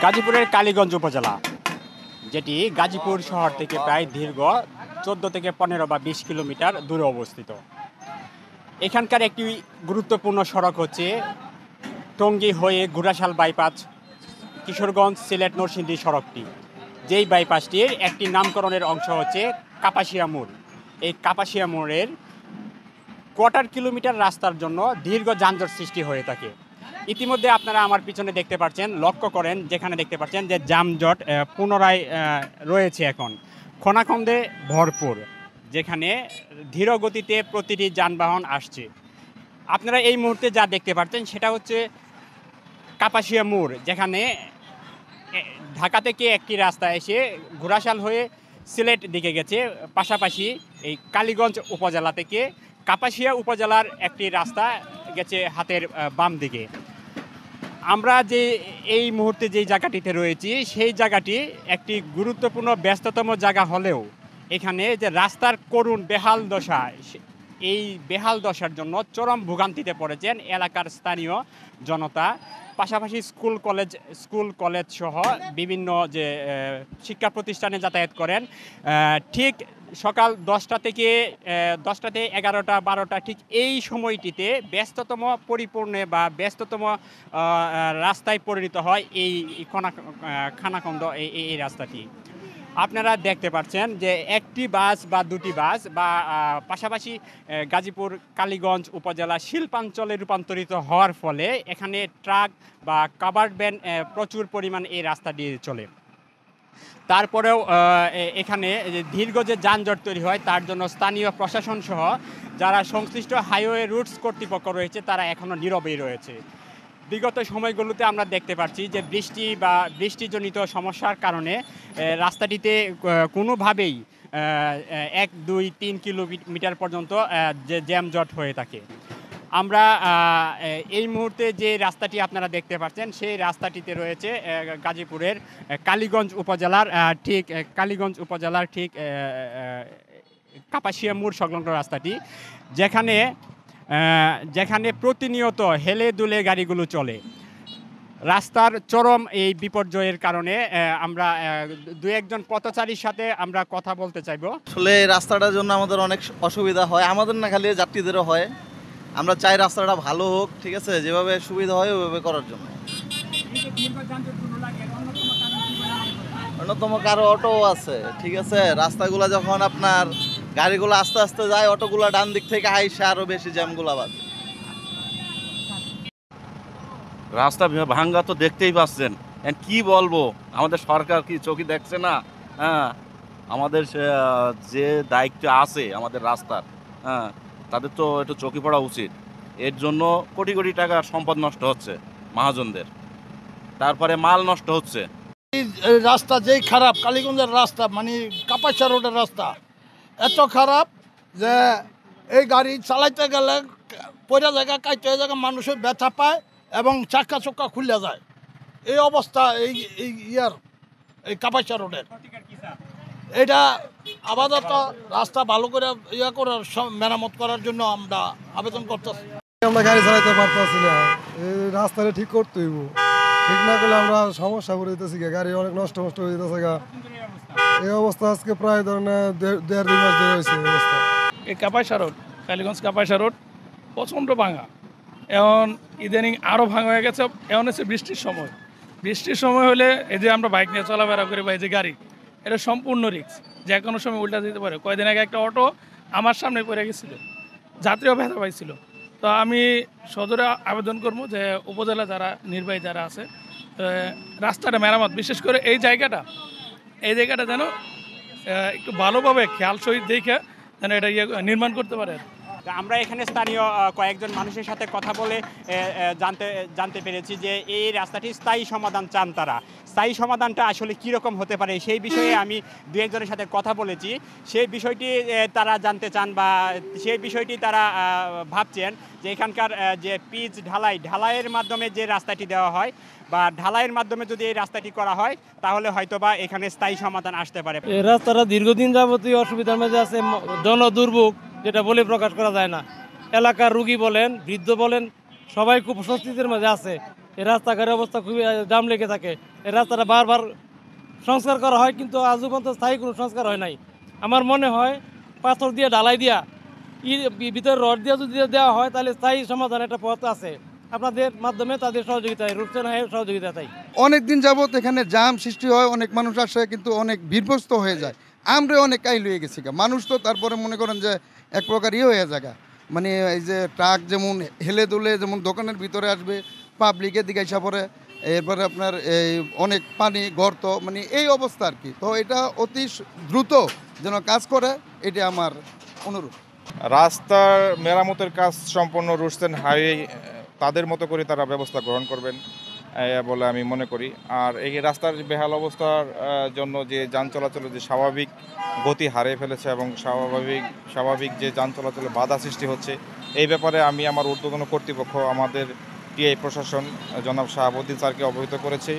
গাজীপুরের কালীগঞ্জ উপজেলা, যেটি গাজীপুর শহর থেকে প্রায় দীর্ঘ 14 থেকে 15 বা 20 কিলোমিটার দূরে অবস্থিত। এখানকার একটি গুরুত্বপূর্ণ সড়ক হচ্ছে টঙ্গী হয়ে ঘোড়াশাল বাইপাস, কিশোরগঞ্জ সিলেট নরসিংদী সড়কটি। যেই বাইপাসটির একটি নামকরণের অংশ হচ্ছে কাপাসিয়া মোড়। এই কাপাসিয়া মোড়ের কোয়ার্টার কিলোমিটার রাস্তার জন্য দীর্ঘ যানজট সৃষ্টি হয়ে থাকে। ইতিমধ্যে আপনারা আমার পিছনে দেখতে পাচ্ছেন, লক্ষ্য করেন যেখানে দেখতে পাচ্ছেন যে যানজট পুনরায় রয়েছে এখন খনাখন্দে ভরপুর, যেখানে ধীর গতিতে প্রতিটি যানবাহন আসছে। আপনারা এই মুহূর্তে যা দেখতে পাচ্ছেন সেটা হচ্ছে কাপাসিয়া মোড়, যেখানে ঢাকা থেকে একটি রাস্তা এসে ঘোড়াশাল হয়ে সিলেট দিকে গেছে, পাশাপাশি এই কালীগঞ্জ উপজেলা থেকে কাপাসিয়া উপজেলার একটি রাস্তা গেছে হাতের বাম দিকে। আমরা যে এই মুহূর্তে যেই জায়গাটিতে রয়েছি সেই জায়গাটি একটি গুরুত্বপূর্ণ ব্যস্ততম জায়গা হলেও এখানে যে রাস্তার করুণ বেহাল দশা, এই বেহাল দশার জন্য চরম ভোগান্তিতে পড়েছেন এলাকার স্থানীয় জনতা, পাশাপাশি স্কুল কলেজ সহ বিভিন্ন যে শিক্ষা প্রতিষ্ঠানে যাতায়াত করেন। ঠিক সকাল 10টা থেকে 11টা 12টা ঠিক এই সময়টিতে ব্যস্ততম পরিপূর্ণে বা ব্যস্ততম রাস্তায় পরিণত হয় এই খানাখন্দ এই রাস্তাটি। আপনারা দেখতে পাচ্ছেন যে একটি বাস বা দুটি বাস বা পাশাপাশি গাজীপুর কালীগঞ্জ উপজেলা শিল্পাঞ্চলে রূপান্তরিত হওয়ার ফলে এখানে ট্রাক বা কাভার্ড ভ্যান প্রচুর পরিমাণ এই রাস্তা দিয়ে চলে। তারপরেও এখানে দীর্ঘ যে যানজট তৈরি হয় তার জন্য স্থানীয় প্রশাসন সহ যারা সংশ্লিষ্ট হাইওয়ে রুটস কর্তৃপক্ষ রয়েছে তারা এখনও নীরবেই রয়েছে। বিগত সময়গুলোতে আমরা দেখতে পাচ্ছি যে বৃষ্টিজনিত সমস্যার কারণে রাস্তাটিতে কোনোভাবেই 1, 2, 3 কিলোমিটার পর্যন্ত জ্যামজট হয়ে থাকে। আমরা এই মুহূর্তে যে রাস্তাটি আপনারা দেখতে পাচ্ছেন সেই রাস্তাটিতে রয়েছে গাজীপুরের কালীগঞ্জ উপজেলার ঠিক কাপাসিয়া মোড় সংলগ্ন রাস্তাটি, যেখানে প্রতিনিয়ত হেলে দুলে গাড়িগুলো চলে। রাস্তার চরম এই বিপর্যয়ের কারণে আমরা দু একজন পথচারীর সাথে আমরা কথা বলতে চাইব। আসলে এই রাস্তাটার জন্য আমাদের অনেক অসুবিধা হয়, আমাদের না খালি যাত্রীদেরও হয়। আমরা চাই রাস্তাটা ভালো হোক, ঠিক আছে, যেভাবে সুবিধা হয় ওইভাবে করার জন্য। অন্যতম কারো অটো আছে, ঠিক আছে, রাস্তাগুলো যখন আপনার গাড়িগুলো আস্তে আস্তে যায়, অটোগুলো ডান দিক থেকে আইসে আরো বেশি জ্যামগুলো বাজে। রাস্তা ভাঙ্গা তো দেখতেই পাচ্ছেন, কি বলবো, আমাদের সরকার কি চোখে দেখছে না? হ্যাঁ, আমাদের যে দায়িত্ব আছে আমাদের রাস্তার, হ্যাঁ, তাদের তো একটু চোখে পড়া উচিত। এর জন্য কোটি কোটি টাকার সম্পদ নষ্ট হচ্ছে মহাজনদের, তারপরে মাল নষ্ট হচ্ছে। এই রাস্তা যেই খারাপ, কালীগঞ্জের রাস্তা মানে কাপাসিয়া রোডের রাস্তা এত খারাপ যে এই গাড়ি চালাইতে গেলে পয়লা জায়গা কাইতে জায়গা মানুষের ব্যথা পায় এবং চাক্কা চক্কা খুলে যায়। এই অবস্থা এই কাপাসিয়া রোডের। এটা আপাতত রাস্তা ভালো করে মেরামত করার জন্য আমরা আবেদন করতেছি। আমরা গাড়ি চালাইতে পারতেছি না, এই রাস্তাটা ঠিক করতে হইব। ঠিক না করলে আমরা সমস্যা করে দিতেছি, গাড়ি অনেক নষ্ট হয়ে যেতেছে। এই অবস্থা আজকে প্রায় ধরেন 1.5-2 মাস ধরে হয়েছে এই অবস্থা। এই কাপাসিয়া রোড, কালীগঞ্জ কাপাসিয়া রোড প্রচণ্ড ভাঙা, এখন ইদানিং আরও ভাঙা হয়ে গেছে। এখন হচ্ছে বৃষ্টির সময় হলে এই যে আমরা বাইক নিয়ে চলাফেরা করি বা এই যে গাড়ি, এটা সম্পূর্ণ রিস্ক, যে কোনো সময় উল্টা দিতে পারে। কয়েকদিন আগে একটা অটো আমার সামনে পড়ে গেছিল, যাত্রীও ব্যথা পাইছিল। তো আমি সদরে আবেদন করবো যে উপজেলা যারা নির্বাহী যারা আছে, রাস্তাটা মেরামত, বিশেষ করে এই জায়গাটা যেন একটু ভালোভাবে খেয়াল সহিত দেখে যেন এটা নির্মাণ করতে পারে। আমরা এখানে স্থানীয় কয়েকজন মানুষের সাথে কথা বলে জানতে পেরেছি যে এই রাস্তাটির স্থায়ী সমাধান চান তারা। স্থায়ী সমাধানটা আসলে কীরকম হতে পারে সেই বিষয়ে আমি দু একজনের সাথে কথা বলেছি। সেই বিষয়টি তারা জানতে চান বা সেই বিষয়টি তারা ভাবছেন যে এখানকার যে পিচ ঢালাইয়ের মাধ্যমে যে রাস্তাটি দেওয়া হয় বা ঢালাইয়ের মাধ্যমে যদি এই রাস্তাটি করা হয় তাহলে হয়তোবা এখানে স্থায়ী সমাধান আসতে পারে। এই রাস্তাটা দীর্ঘদিন যাবতীয় অসুবিধার মধ্যে আছে, জনদুর্ভোগ যেটা বলে প্রকাশ করা যায় না। এলাকার রুগী বলেন, বৃদ্ধ বলেন, সবাই খুব স্বস্তির মধ্যে আছে। এই রাস্তাঘাটের অবস্থা খুবই জাম লেগে থাকে। এই রাস্তাটা বারবার সংস্কার করা হয়, কিন্তু আজও পর্যন্ত স্থায়ী কোনো সংস্কার হয় নাই। আমার মনে হয় পাথর দিয়ে ঢালাই দিয়া ভিতরে রড দিয়ে যদি দেওয়া হয় তাহলে স্থায়ী সমাধান একটা পথ আছে। আপনাদের মাধ্যমে তাদের সহযোগিতায় রূপসেন হাইয়ের সহযোগিতা চাই। অনেক দিন যাবত এখানে জাম সৃষ্টি হয়, অনেক মানুষ আসে কিন্তু অনেক বিধ্বস্ত হয়ে যায়। আমরা অনেক কাইল হয়ে গেছি মানুষ, তো তারপরে মনে করেন যে এক প্রকার হয়ে যায়, মানে এই যে ট্রাক যেমন হেলে দুলে যেমন দোকানের ভিতরে আসবে, পাবলিকের দিকে এসে পড়ে, এরপরে আপনার এই অনেক পানি গর্ত, মানে এই অবস্থা আর কি। তো এটা অতি দ্রুত যেন কাজ করে, এটা আমার অনুরোধ। রাস্তার মেরামতের কাজ সম্পন্ন রুশসেন হাইওয়ে তাদের মতো করে তারা ব্যবস্থা গ্রহণ করবেন বলে আমি মনে করি। আর এই রাস্তার বেহাল অবস্থার জন্য যে যান চলাচলের যে স্বাভাবিক গতি হারিয়ে ফেলেছে এবং স্বাভাবিক যে যান চলাচলে বাধা সৃষ্টি হচ্ছে, এই ব্যাপারে আমি আমার ঊর্ধ্বতন কর্তৃপক্ষ আমাদের টিআই প্রশাসন জনাব শাহাবুদ্দিন স্যারকে অবহিত করেছি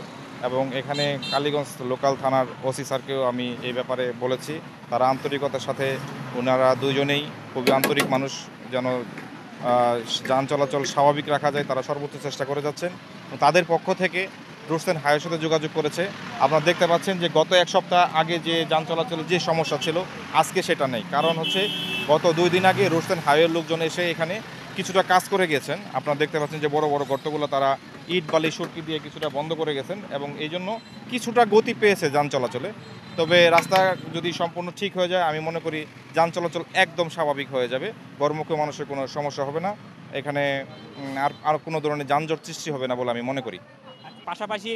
এবং এখানে কালীগঞ্জ লোকাল থানার ওসি স্যারকেও আমি এই ব্যাপারে বলেছি। তারা আন্তরিকতার সাথে, ওনারা দুজনেই খুবই আন্তরিক মানুষ, যেন যান চলাচল স্বাভাবিক রাখা যায় তারা সর্বোচ্চ চেষ্টা করে যাচ্ছেন। তাদের পক্ষ থেকে রুশসেন হাইওয়ের সাথে যোগাযোগ করেছে। আপনারা দেখতে পাচ্ছেন যে গত এক সপ্তাহ আগে যে যান চলাচলের যে সমস্যা ছিল আজকে সেটা নেই। কারণ হচ্ছে গত 2 দিন আগে রুশসেন হাইওয়ের লোকজন এসে এখানে কিছুটা কাজ করে গেছেন। আপনারা দেখতে পাচ্ছেন যে বড় বড় গর্তগুলো তারা ইট বালি সুরকি দিয়ে কিছুটা বন্ধ করে গেছেন এবং এই জন্য কিছুটা গতি পেয়েছে যান চলাচলে। তবে রাস্তা যদি সম্পূর্ণ ঠিক হয়ে যায় আমি মনে করি যান চলাচল একদম স্বাভাবিক হয়ে যাবে, গরমুখী মানুষের কোনো সমস্যা হবে না, এখানে আর কোনো ধরনের যানজট সৃষ্টি হবে না বলে আমি মনে করি। পাশাপাশি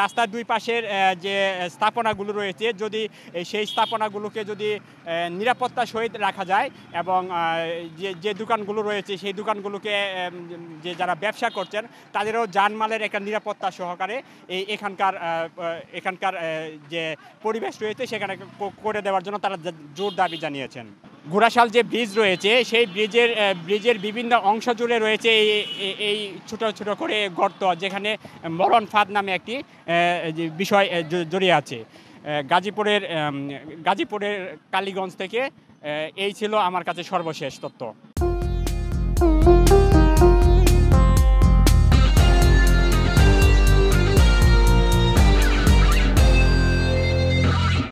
রাস্তার দুই পাশের যে স্থাপনাগুলো রয়েছে, যদি সেই স্থাপনাগুলোকে যদি নিরাপত্তার সহিত রাখা যায় এবং যে দোকানগুলো রয়েছে সেই দোকানগুলোকে যে যারা ব্যবসা করছেন তাদেরও জানমালের একটা নিরাপত্তা সহকারে এখানকার যে পরিবেশ রয়েছে সেখানে করে দেওয়ার জন্য তারা জোর দাবি জানিয়েছেন। ঘোড়াশাল যে ব্রিজ রয়েছে সেই ব্রিজের বিভিন্ন অংশ জুড়ে রয়েছে এই ছোট ছোট করে গর্ত, যেখানে মরণ ফাঁদ নামে একটি বিষয় জড়িয়ে আছে। গাজীপুরের কালীগঞ্জ থেকে এই ছিল আমার কাছে সর্বশেষ তথ্য।